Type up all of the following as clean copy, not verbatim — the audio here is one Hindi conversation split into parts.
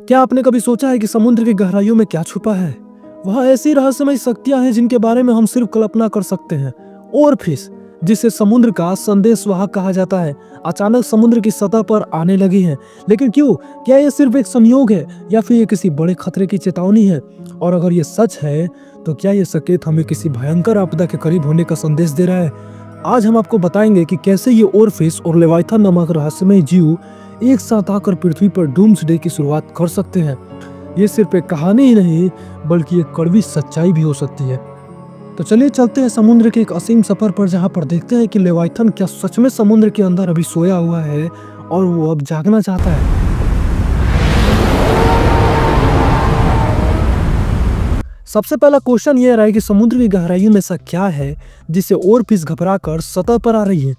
क्या आपने कभी सोचा है कि समुद्र की गहराइयों में क्या छुपा है? वहाँ ऐसी रहस्यमय शक्तियां हैं जिनके बारे में हम सिर्फ कल्पना कर सकते हैं। ओरफिश, जिसे समुद्र का संदेशवाहक कहा जाता है, अचानक समुद्र की सतह पर आने लगी है। लेकिन क्यों? क्या ये सिर्फ एक संयोग है या फिर ये किसी बड़े खतरे की चेतावनी है? और अगर ये सच है तो क्या ये संकेत हमें किसी भयंकर आपदा के करीब होने का संदेश दे रहा है? आज हम आपको बताएंगे कि कैसे ये ओरफिश और लेवाइथन नामक रहस्यमय जीव एक साथ आकर पृथ्वी पर डूम्सडे की शुरुआत कर सकते हैं। ये सिर्फ एक कहानी ही नहीं बल्कि एक कड़वी सच्चाई भी हो सकती है। तो चलिए चलते हैं समुद्र के एक असीम सफर पर, जहां पर देखते हैं कि लेवाइथन क्या सच में समुद्र के अंदर अभी सोया हुआ है और वो अब जागना चाहता है। सबसे पहला क्वेश्चन ये रहा है कि समुद्र की गहराइयों में ऐसा क्या है जिससे ओरफिश घबरा कर सतह पर आ रही है।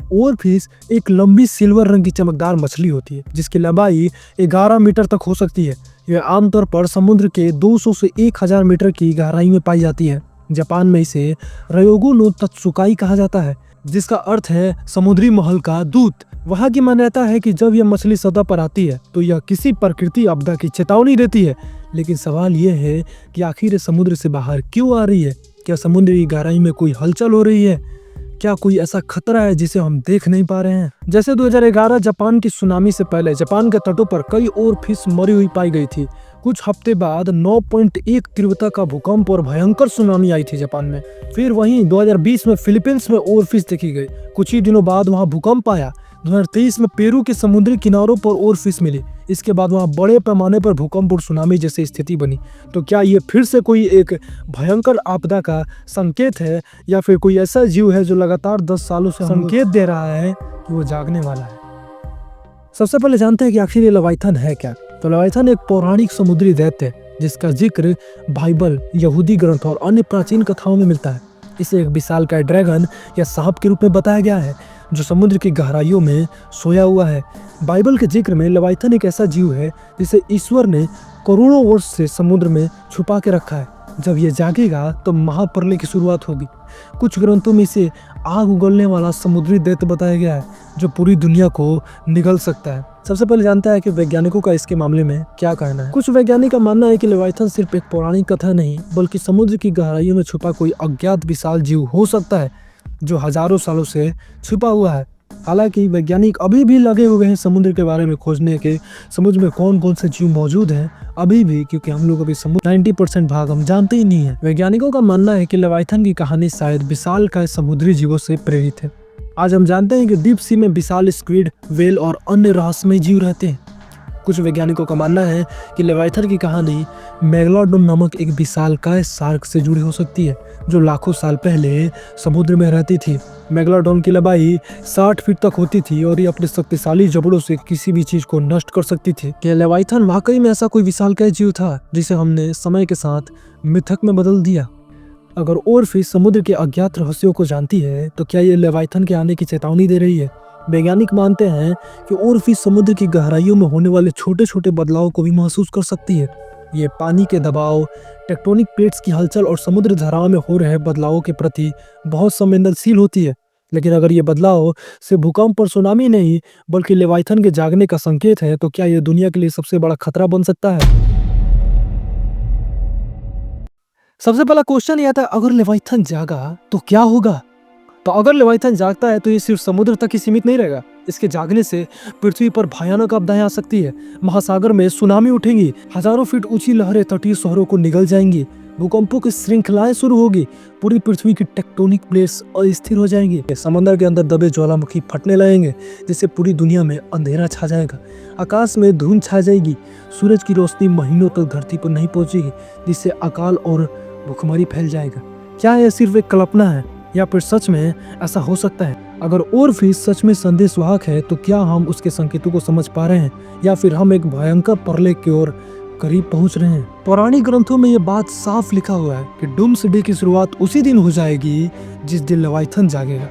ओरफिश एक लंबी सिल्वर रंग की चमकदार मछली होती है जिसकी लंबाई 11 मीटर तक हो सकती है। यह आमतौर पर समुद्र के 200 से 1000 मीटर की गहराई में पाई जाती है। जापान में इसे रयोगो नो तत्सुकाई कहा जाता है, जिसका अर्थ है समुद्री महल का दूत। वहाँ की मान्यता है कि जब यह मछली सतह पर आती है तो यह किसी प्रकृति आपदा की चेतावनी देती है। लेकिन सवाल यह है कि आखिर समुद्र से बाहर क्यों आ रही है? क्या समुद्र की गहराई में कोई हलचल हो रही है? क्या कोई ऐसा खतरा है जिसे हम देख नहीं पा रहे हैं? जैसे 2011 जापान की सुनामी से पहले जापान के तटों पर कई ओरफिश मरी हुई पाई गई थी। कुछ हफ्ते बाद 9.1 तीव्रता का भूकंप और भयंकर सुनामी आई थी जापान में। फिर वहीं 2020 में फिलीपींस में ओरफिश देखी गई। कुछ ही दिनों बाद वहां भूकंप आया। 2023 में पेरू के समुद्री किनारों पर ओरफिश मिली। इसके बाद वहां बड़े पैमाने पर भूकंप और सुनामी जैसी स्थिति बनी। तो क्या ये फिर से कोई एक भयंकर आपदा का संकेत है या फिर कोई ऐसा जीव है जो लगातार 10 सालों से संकेत दे रहा है कि वो जागने वाला है? सबसे पहले जानते हैं कि आखिर ये लेवाइथन है क्या। तो लेवाइथन एक पौराणिक समुद्री दैत्य है जिसका जिक्र बाइबल, यहूदी ग्रंथ और अन्य प्राचीन कथाओं में मिलता है। इसे एक विशालकाय ड्रैगन या सांप के रूप में बताया गया है जो समुद्र की गहराइयों में सोया हुआ है। बाइबल के जिक्र में लेवाइथन एक ऐसा जीव है जिसे ईश्वर ने करोड़ों वर्ष से समुद्र में छुपा के रखा है। जब ये जागेगा तो महाप्रलय की शुरुआत होगी। कुछ ग्रंथों में इसे आग उगलने वाला समुद्री दैत्य बताया गया है जो पूरी दुनिया को निगल सकता है। सबसे पहले जानते हैं कि वैज्ञानिकों का इसके मामले में क्या कहना है। कुछ वैज्ञानिक का मानना है कि लेवाइथन सिर्फ एक पौराणिक कथा नहीं बल्कि समुद्र की गहराइयों में छुपा कोई अज्ञात विशाल जीव हो सकता है जो हजारों सालों से छुपा हुआ है। हालांकि वैज्ञानिक अभी भी लगे हुए हैं समुद्र के बारे में खोजने के, समुद्र में कौन कौन से जीव मौजूद हैं अभी भी, क्योंकि हम लोग अभी समुद्र 90% भाग हम जानते ही नहीं है। वैज्ञानिकों का मानना है कि लेवाइथन की कहानी शायद विशालकाय समुद्री जीवों से प्रेरित है। आज हम जानते हैं कि डीप सी में विशाल स्क्विड, व्हेल और अन्य रहस्यमय जीव रहते हैं। कुछ वैज्ञानिकों का मानना है कि लेवाइथन की कहानी मेगालोडोन नामक एक विशालकाय शार्क से जुड़ी हो सकती है जो लाखों साल पहले समुद्र में रहती थी। मेगालोडोन की लंबाई 60 फीट तक होती थी और ये अपने शक्तिशाली जबड़ों से किसी भी चीज को नष्ट कर सकती थी। क्या लेवाइथन वाकई में ऐसा कोई विशालकाय जीव था जिसे हमने समय के साथ मिथक में बदल दिया? अगर ओरफिश समुद्र के अज्ञात रहस्यों को जानती है तो क्या ये लेवाइथन के आने की चेतावनी दे रही है? वैज्ञानिक मानते हैं कि ओरफिश समुद्र की गहराइयों में होने वाले छोटे छोटे बदलावों को भी महसूस कर सकती है। ये पानी के दबाव, टेक्टोनिक प्लेट्स की हलचल और समुद्र धाराओं में हो रहे बदलावों के प्रति बहुत संवेदनशील होती है। लेकिन अगर ये बदलाव से भूकंप और सुनामी नहीं बल्कि लेवाइथन के जागने का संकेत है तो क्या ये दुनिया के लिए सबसे बड़ा खतरा बन सकता है? सबसे पहला क्वेश्चन यह था, अगर लेवाइथन जागा तो क्या होगा? तो अगर लेवाइथन जागता है तो ये सिर्फ समुद्र तक ही सीमित नहीं रहेगा। इसके जागने से पृथ्वी पर भयानक आपदाएं आ सकती है। महासागर में सुनामी उठेंगी, हजारों फीट ऊंची लहरें तटीय शहरों को निगल जाएंगी, भूकंपों की श्रृंखलाएं शुरू होगी, पूरी पृथ्वी की टेक्टोनिक प्लेट्स अस्थिर हो जाएंगी, समंदर के अंदर दबे ज्वालामुखी फटने लगेंगे जिससे पूरी दुनिया में अंधेरा छा जाएगा, आकाश में धुंध छा जाएगी, सूरज की रोशनी महीनों तक धरती पर नहीं पहुंचेगी जिससे अकाल और भूखमरी फैल जाएगा। क्या यह सिर्फ एक कल्पना है या फिर सच में ऐसा हो सकता है? अगर ओरफिश सच में संदेशवाहक है तो क्या हम उसके संकेतों को समझ पा रहे हैं या फिर हम एक भयंकर प्रलय की ओर करीब पहुंच रहे हैं? पौराणिक ग्रंथों में यह बात साफ लिखा हुआ है कि डूम्सडे की शुरुआत उसी दिन हो जाएगी जिस दिन लेवाइथन जागेगा।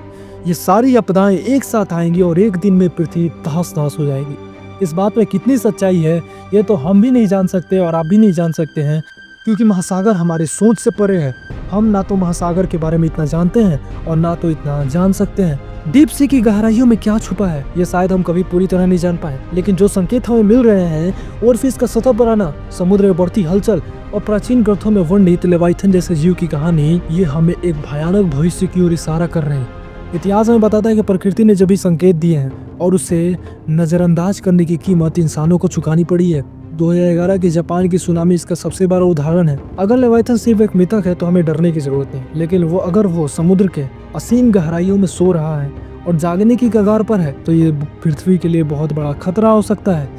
ये सारी आपदाएं एक साथ आएंगी और एक दिन में पृथ्वी तहस नहस हो जाएगी। इस बात में कितनी सच्चाई है ये तो हम भी नहीं जान सकते और आप भी नहीं जान सकते हैं, क्योंकि महासागर हमारे सोच से परे है। हम ना तो महासागर के बारे में इतना जानते हैं और ना तो इतना जान सकते हैं। डीप सी की गहराइयों में क्या छुपा है ये शायद हम कभी पूरी तरह नहीं जान पाए, लेकिन जो संकेत हमें मिल रहे हैं ओरफिस का सतह पर आना, समुद्र में बढ़ती हलचल और प्राचीन ग्रंथों में वर्णित लेवाइथन जैसे जीव की कहानी, ये हमें एक भयानक भविष्य की ओर इशारा कर रहे हैं। इतिहास हमें बताता है कि प्रकृति ने जब भी संकेत दिए हैं और उसे नजरअंदाज करने की कीमत इंसानों को चुकानी पड़ी है। 2011 की जापान की सुनामी इसका सबसे बड़ा उदाहरण है। अगर लेवाइथन सिर्फ एक मिथक है तो हमें डरने की जरूरत नहीं, लेकिन अगर वो समुद्र के असीम गहराइयों में सो रहा है और जागने की कगार पर है तो ये पृथ्वी के लिए बहुत बड़ा खतरा हो सकता है।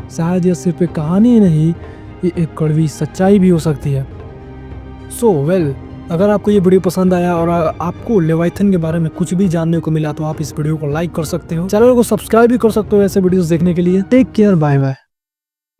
शायद यह सिर्फ एक कहानी ही नहीं, ये एक कड़वी सच्चाई भी हो सकती है। अगर आपको ये वीडियो पसंद आया और आपको लेवाइथन के बारे में कुछ भी जानने को मिला तो आप इस वीडियो को लाइक कर सकते हो, चैनल को सब्सक्राइब भी कर सकते हो ऐसे वीडियोस देखने के लिए। Take care, bye bye.